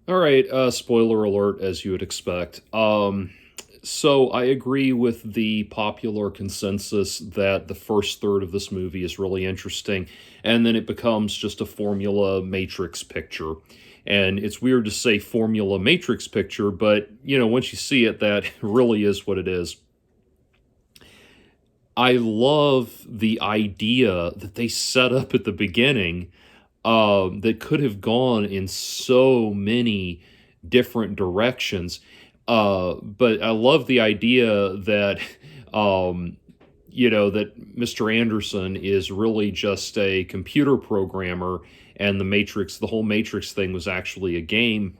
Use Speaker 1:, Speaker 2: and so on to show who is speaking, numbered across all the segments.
Speaker 1: All right, spoiler alert, as you would expect. So I agree with the popular consensus that the first third of this movie is really interesting, and then it becomes just a formula matrix picture. And it's weird to say formula matrix picture, but once you see it, that really is what it is. I love the idea that they set up at the beginning that could have gone in so many different directions. But I love the idea that, um, that Mr. Anderson is really just a computer programmer, and the whole Matrix thing was actually a game.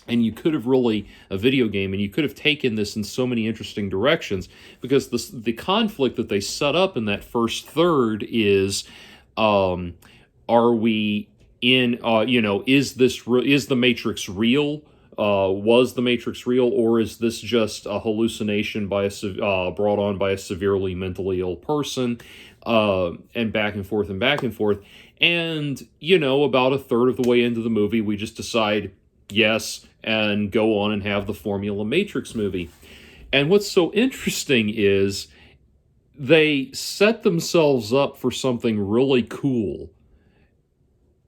Speaker 1: And you could have really a video game, and you could have taken this in so many interesting directions because the conflict that they set up in that first third is, um, are we in is the Matrix real? Was the Matrix real, or is this just a hallucination brought on by a severely mentally ill person? And back and forth and back and forth. And about a third of the way into the movie, we just decide yes and go on and have the Formula Matrix movie. And what's so interesting is they set themselves up for something really cool,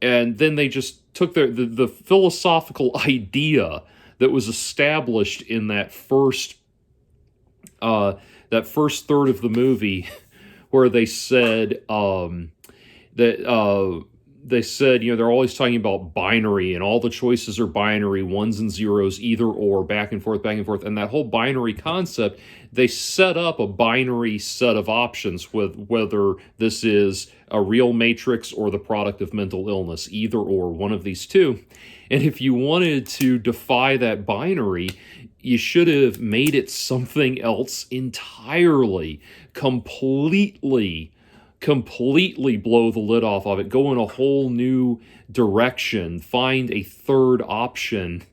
Speaker 1: and then they just took the philosophical idea that was established in that first third of the movie, where they said, they're always talking about binary, and all the choices are binary, ones and zeros, either or, back and forth, back and forth. And that whole binary concept, they set up a binary set of options with whether this is a real matrix or the product of mental illness, either or, one of these two. And if you wanted to defy that binary, you should have made it something else entirely, completely blow the lid off of it, go in a whole new direction, find a third option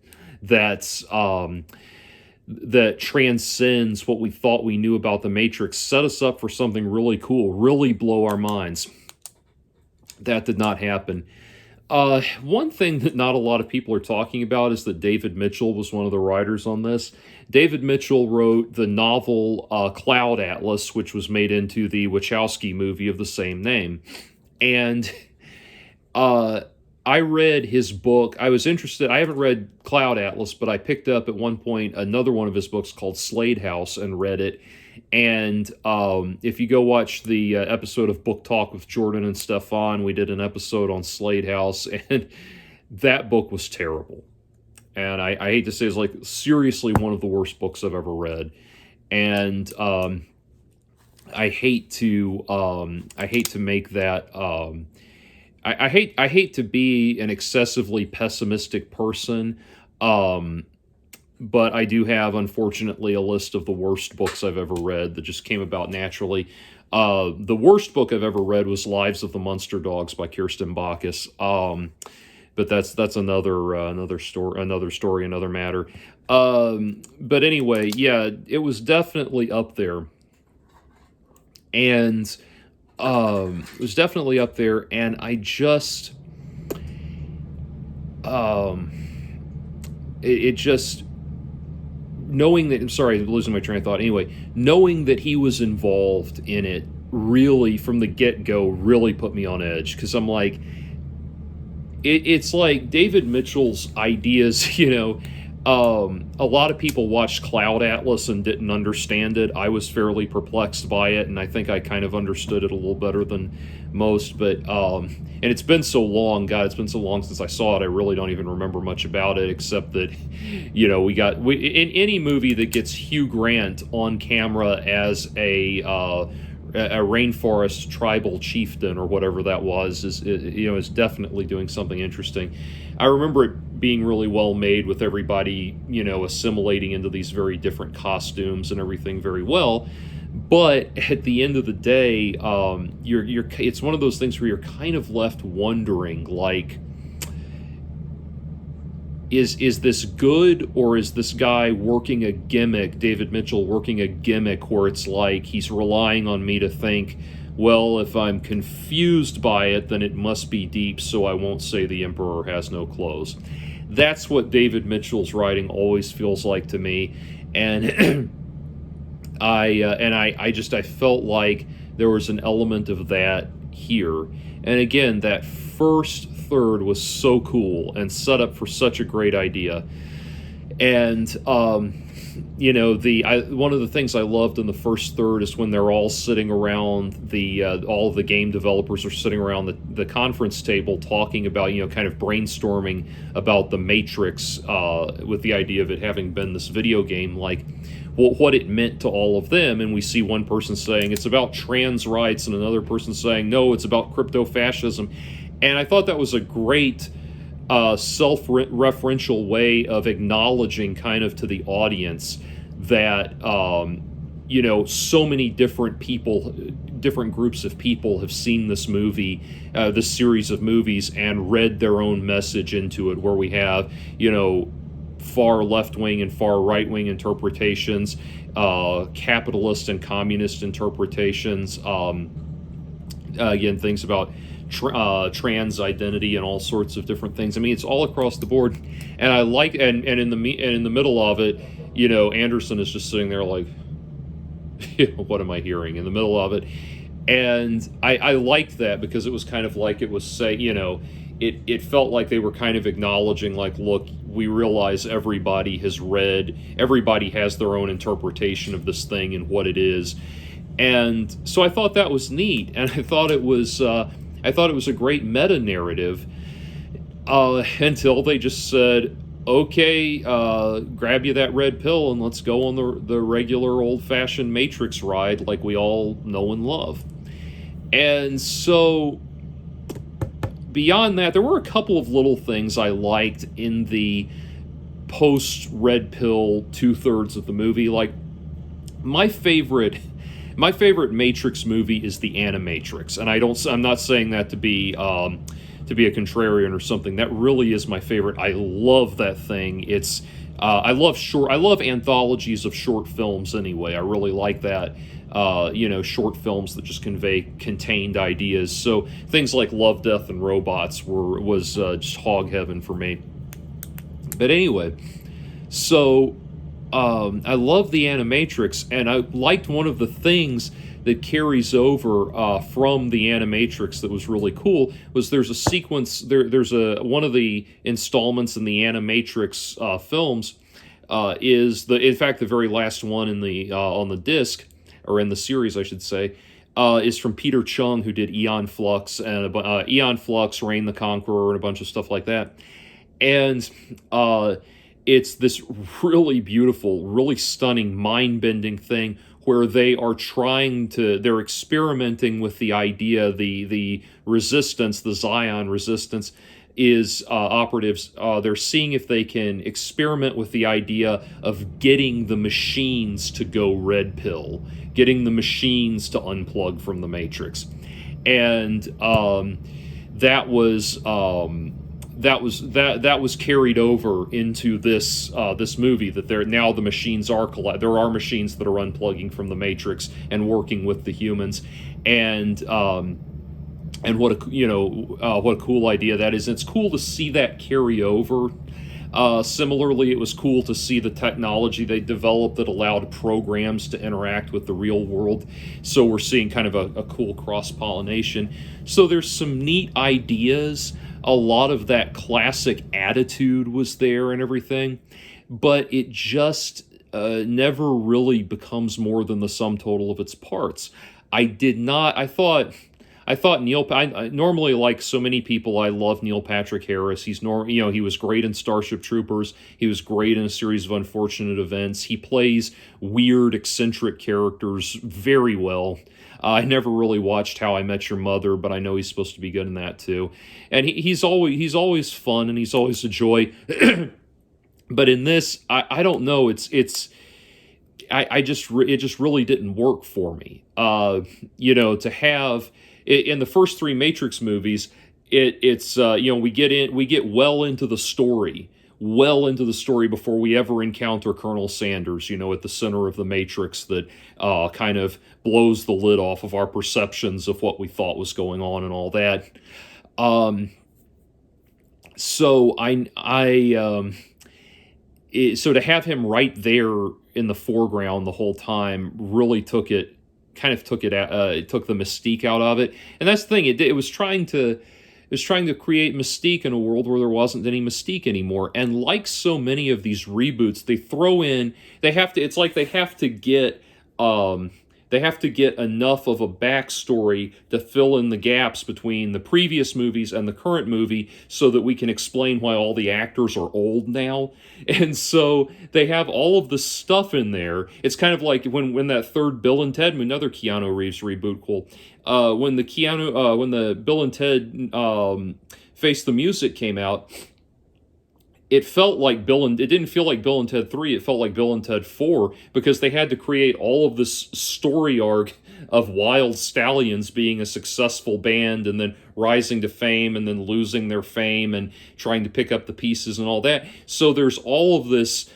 Speaker 1: that transcends what we thought we knew about the Matrix, set us up for something really cool, really blow our minds. That did not happen. One thing that not a lot of people are talking about is that David Mitchell was one of the writers on this. David Mitchell wrote the novel Cloud Atlas, which was made into the Wachowski movie of the same name. And I read his book. I was interested. I haven't read Cloud Atlas, but I picked up at one point another one of his books called Slade House and read it. And if you go watch the episode of Book Talk with Jordan and Stefan, we did an episode on Slade House, and that book was terrible. And I hate to say, it's like seriously one of the worst books I've ever read. And I hate to make that. I hate to be an excessively pessimistic person. But I do have, unfortunately, a list of the worst books I've ever read that just came about naturally. The worst book I've ever read was Lives of the Munster Dogs by Kirsten Bacchus. But that's another story, another matter. But anyway, yeah, it was definitely up there, and I just it just knowing that, I'm sorry, I'm losing my train of thought. Anyway, knowing that he was involved in it really from the get-go really put me on edge, because I'm like, it's like David Mitchell's ideas, a lot of people watched Cloud Atlas and didn't understand it. I was fairly perplexed by it, and I think I kind of understood it a little better than most. But and it's been so long, God, it's been so long since I saw it. I really don't even remember much about it, except that, in any movie that gets Hugh Grant on camera as a rainforest tribal chieftain or whatever that was is definitely doing something interesting. I remember it being really well made, with everybody assimilating into these very different costumes and everything very well. But at the end of the day, it's one of those things where you're kind of left wondering, like, is this good, or is this guy working a gimmick, David Mitchell working a gimmick, where it's like he's relying on me to think, well, if I'm confused by it, then it must be deep, so I won't say the emperor has no clothes. That's what David Mitchell's writing always feels like to me, and I felt like there was an element of that here. And again, that first third was so cool and set up for such a great idea. And one of the things I loved in the first third is when they're all sitting around all of the game developers are sitting around the conference table talking about, kind of brainstorming about the Matrix, with the idea of it having been this video game, like what it meant to all of them. And we see one person saying it's about trans rights and another person saying no, it's about crypto-fascism. And I thought that was a great self-referential way of acknowledging kind of to the audience that so many different people, different groups of people have seen this movie, this series of movies, and read their own message into it, where we have far left-wing and far right-wing interpretations, capitalist and communist interpretations, again, things about trans identity and all sorts of different things. I mean, it's all across the board, and I like and in the middle of it, Anderson is just sitting there like, what am I hearing in the middle of it? And I liked that, because it was kind of like it was saying, it felt like they were kind of acknowledging, like, look, we realize everybody has their own interpretation of this thing and what it is. And so I thought that was neat, and I thought it was a great meta narrative, until they just said, okay, grab you that red pill and let's go on the regular old-fashioned Matrix ride like we all know and love. And so beyond that, there were a couple of little things I liked in the post-red pill two-thirds of the movie. Like, my favorite Matrix movie is the Animatrix, and I'm not saying that to be a contrarian or something. That really is my favorite. I love that thing. It's I love anthologies of short films anyway. I really like that. Short films that just convey contained ideas. So things like Love, Death, and Robots was just hog heaven for me. But anyway, so I love the Animatrix, and I liked one of the things that carries over from the Animatrix that was really cool was there's a sequence, there's one of the installments in the Animatrix films is in fact the very last one in the on the disc, or in the series I should say, is from Peter Chung, who did Eon Flux and Reign the Conqueror, and a bunch of stuff like that. And it's this really beautiful, really stunning, mind-bending thing where they're experimenting with the idea, the resistance, the Zion resistance is operatives. They're seeing if they can experiment with the idea of getting the machines to go red pill, getting the machines to unplug from the Matrix. And that was carried over into this movie, that there are machines that are unplugging from the Matrix and working with the humans, and what a cool idea that is. And it's cool to see that carry over. Similarly, it was cool to see the technology they developed that allowed programs to interact with the real world. So we're seeing kind of a cool cross-pollination. So there's some neat ideas. A lot of that classic attitude was there and everything, but it just never really becomes more than the sum total of its parts. I thought normally, like so many people, I love Neil Patrick Harris. He was great in Starship Troopers. He was great in A Series of Unfortunate Events. He plays weird, eccentric characters very well. I never really watched How I Met Your Mother, but I know he's supposed to be good in that too. And he's always fun, and he's always a joy. But in this, I don't know. It just really didn't work for me. To have in the first three Matrix movies, we get well into the story well into the story before we ever encounter Colonel Sanders, at the center of the Matrix, that kind of blows the lid off of our perceptions of what we thought was going on and all that. Um, so so to have him right there in the foreground the whole time really it took the mystique out of it. And that's the thing, it was trying to create mystique in a world where there wasn't any mystique anymore. And like so many of these reboots, it's like they have to get enough of a backstory to fill in the gaps between the previous movies and the current movie so that we can explain why all the actors are old now. And so they have all of the stuff in there. It's kind of like when that third Bill and Ted, another Keanu Reeves reboot, when the Bill and Ted Face the Music came out, it didn't feel like Bill and Ted 3, it felt like Bill and Ted 4, because they had to create all of this story arc of Wild Stallions being a successful band and then rising to fame and then losing their fame and trying to pick up the pieces and all that. So there's all of this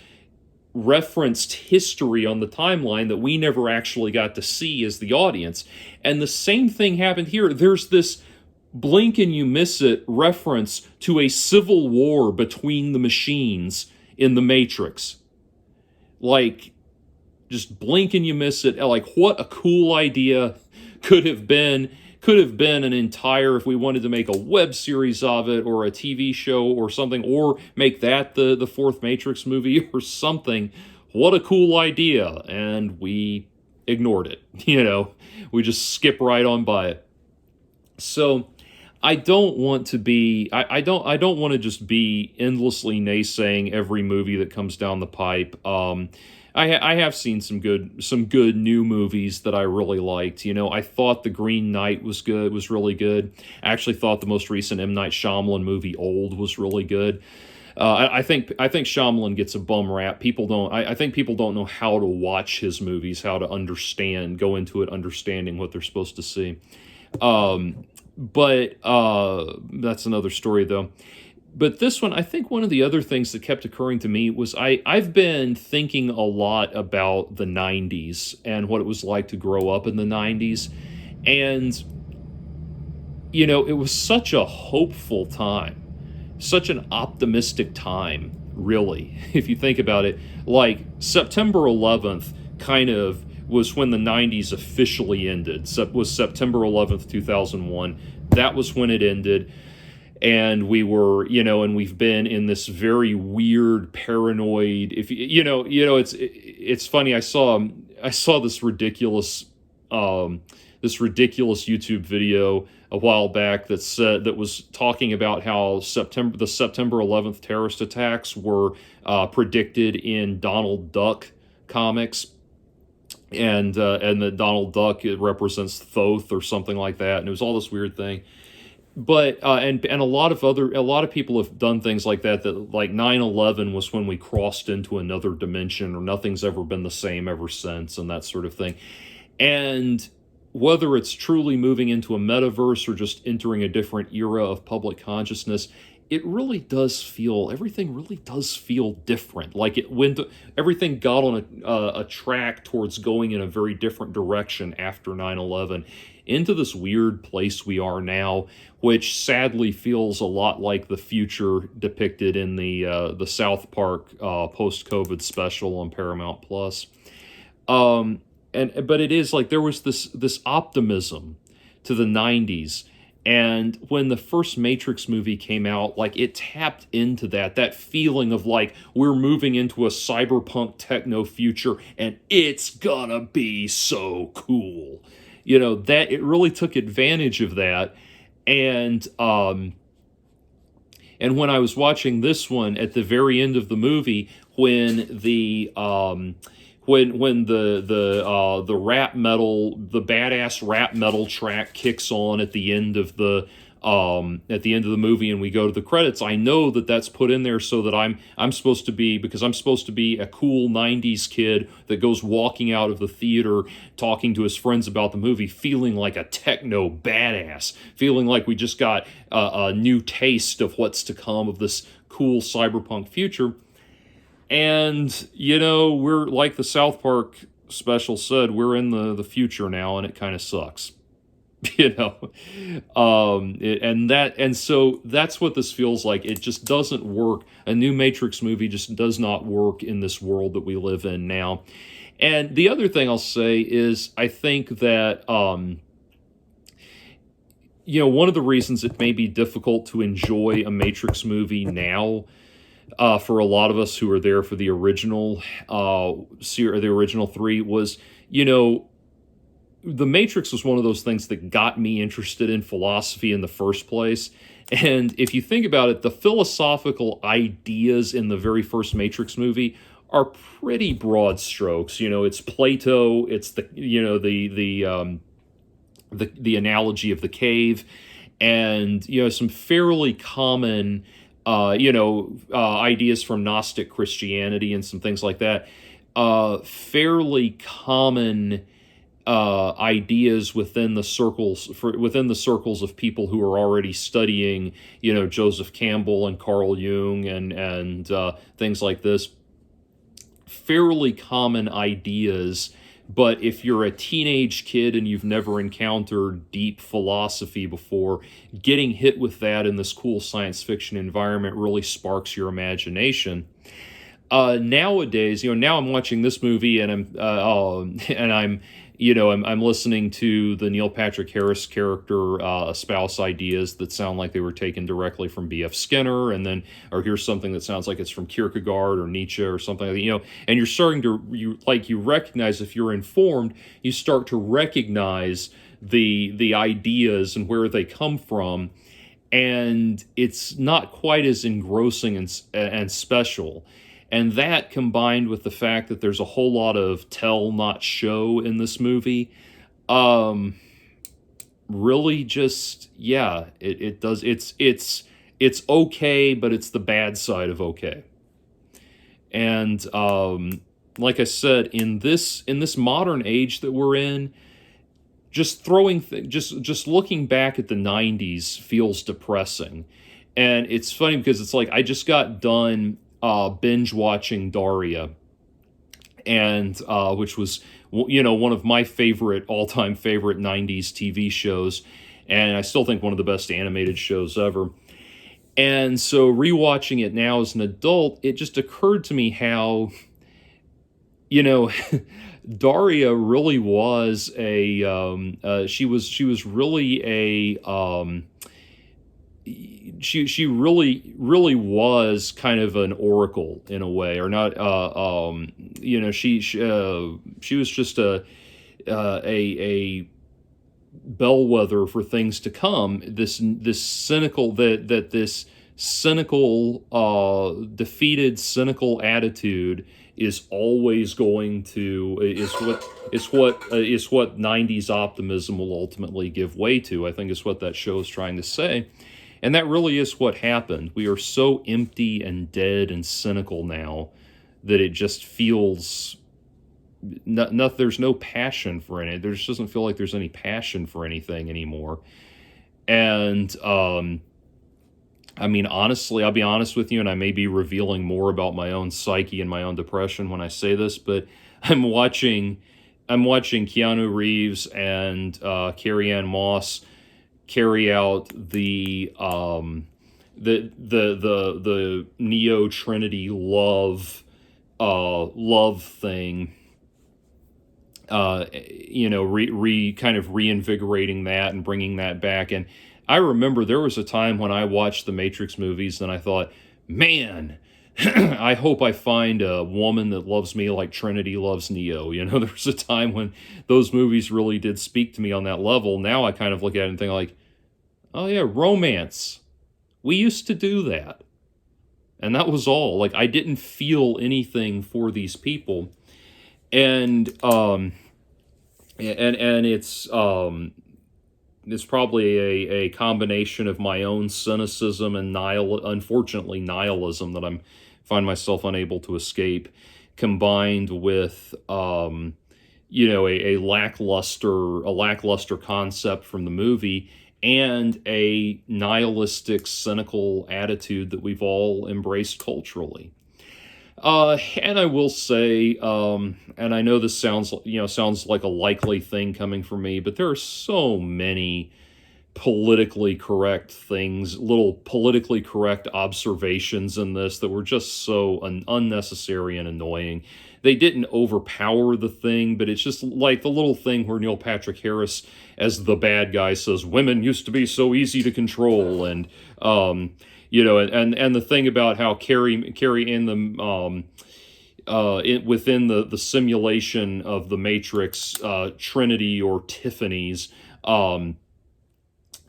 Speaker 1: referenced history on the timeline that we never actually got to see as the audience. And the same thing happened here. There's this blink and you miss it reference to a civil war between the machines in the Matrix. Like, just blink and you miss it. Like, what a cool idea could have been an entire, if we wanted to make a web series of it or a TV show or something, or make that the fourth Matrix movie or something. What a cool idea. And we ignored it. We just skip right on by it. So I don't want to be, I don't want to just be endlessly naysaying every movie that comes down the pipe. I have seen some good new movies that I really liked. I thought The Green Knight was really good. I actually thought the most recent M. Night Shyamalan movie, Old, was really good. I think Shyamalan gets a bum rap. I think people don't know how to watch his movies, how to go into it understanding what they're supposed to see. But that's another story, though. But this one, I think one of the other things that kept occurring to me was I've been thinking a lot about the 90s and what it was like to grow up in the 90s. And, it was such a hopeful time, such an optimistic time, really, if you think about it. Like, September 11th kind of was when the 90s officially ended. Was September 11th, 2001. That was when it ended. And we were, and we've been in this very weird, paranoid, it's funny. I saw this ridiculous YouTube video a while back that was talking about how the September 11th terrorist attacks were predicted in Donald Duck comics. And the Donald Duck, it represents Thoth or something like that, and it was all this weird thing. But and a lot of people have done things like that like 9/11 was when we crossed into another dimension, or nothing's ever been the same ever since, and that sort of thing. And whether it's truly moving into a metaverse or just entering a different era of public consciousness, everything really does feel different. Like everything got on a track towards going in a very different direction after 9/11 into this weird place we are now, which sadly feels a lot like the future depicted in the South Park post-COVID special on Paramount Plus. But it is like there was this optimism to the 90s. And when the first Matrix movie came out, like, it tapped into that feeling of like, we're moving into a cyberpunk techno future and it's gonna be so cool. That it really took advantage of that. And when I was watching this one at the very end of the movie, when the rap metal, the badass rap metal track kicks on at the end of the at the end of the movie and we go to the credits, I know that that's put in there so that I'm supposed to be, because I'm supposed to be a cool 90s kid that goes walking out of the theater talking to his friends about the movie, feeling like a techno badass, feeling like we just got a new taste of what's to come of this cool cyberpunk future. And, we're like the South Park special said, we're in the future now, and it kind of sucks. you know and so that's what this feels like. It just doesn't work. A new Matrix movie just does not work in this world that we live in now. And the other thing I'll say is, I think that one of the reasons it may be difficult to enjoy a Matrix movie now, for a lot of us who are there for the original the original three, was, the Matrix was one of those things that got me interested in philosophy in the first place. And if you think about it, the philosophical ideas in the very first Matrix movie are pretty broad strokes. It's Plato, it's the analogy of the cave, and some fairly common ideas from Gnostic Christianity and some things like that. Fairly common ideas within the circles of people who are already studying, Joseph Campbell and Carl Jung and things like this. Fairly common ideas, but if you're a teenage kid and you've never encountered deep philosophy before, getting hit with that in this cool science fiction environment really sparks your imagination. Nowadays, now I'm watching this movie and I'm listening to the Neil Patrick Harris character espouse ideas that sound like they were taken directly from B.F. Skinner, or here's something that sounds like it's from Kierkegaard or Nietzsche or something, and you're starting to, you recognize, if you're informed, you start to recognize the ideas and where they come from, and it's not quite as engrossing and special. And that, combined with the fact that there's a whole lot of tell not show in this movie, really just, it does. It's okay, but it's the bad side of okay. And like I said, in this modern age that we're in, just looking back at the 90s feels depressing. And it's funny because it's like I just got done binge watching Daria, and which was one of my all-time favorite 90s TV shows, and I still think one of the best animated shows ever. And so rewatching it now as an adult, it just occurred to me how Daria really was she was really a she really was kind of an oracle in a way, or not. She was just a bellwether for things to come. This cynical defeated cynical attitude is always going to is what 90s optimism will ultimately give way to. I think is what that show is trying to say. And that really is what happened. We are so empty and dead and cynical now that it just feels there's no passion for any. There just doesn't feel like there's any passion for anything anymore. And honestly, I'll be honest with you, and I may be revealing more about my own psyche and my own depression when I say this, but I'm watching Keanu Reeves and Carrie-Anne Moss carry out the Neo Trinity love thing, kind of reinvigorating that and bringing that back. And I remember there was a time when I watched the Matrix movies and I thought, man, I hope I find a woman that loves me like Trinity loves Neo. There was a time when those movies really did speak to me on that level. Now I kind of look at it and think like, oh yeah, romance. We used to do that. And that was all. Like, I didn't feel anything for these people. And it's, it's probably a combination of my own cynicism and unfortunately nihilism that I'm find myself unable to escape, combined with a lackluster concept from the movie and a nihilistic, cynical attitude that we've all embraced culturally. And I will say, and I know this sounds like a likely thing coming from me, but there are so many politically correct things, little politically correct observations in this that were just so unnecessary and annoying. They didn't overpower the thing, but it's just like the little thing where Neil Patrick Harris, as the bad guy, says women used to be so easy to control, and and the thing about how Carrie in the within the simulation of the Matrix, Trinity or Tiffany's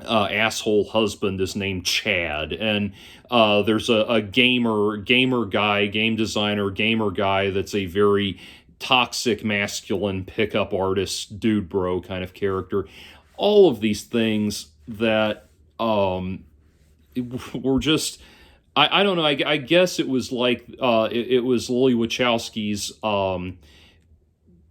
Speaker 1: asshole husband is named Chad, and there's a game designer gamer guy that's a very toxic masculine pickup artist dude bro kind of character. All of these things that were just, I don't know, I guess it was like it was Lily Wachowski's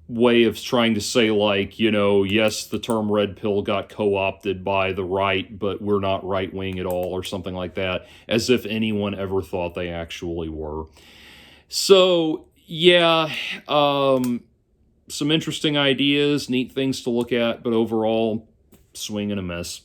Speaker 1: way of trying to say, like, yes, the term red pill got co-opted by the right, but we're not right wing at all, or something like that, as if anyone ever thought they actually were. So yeah, some interesting ideas, neat things to look at, but overall, swing and a miss.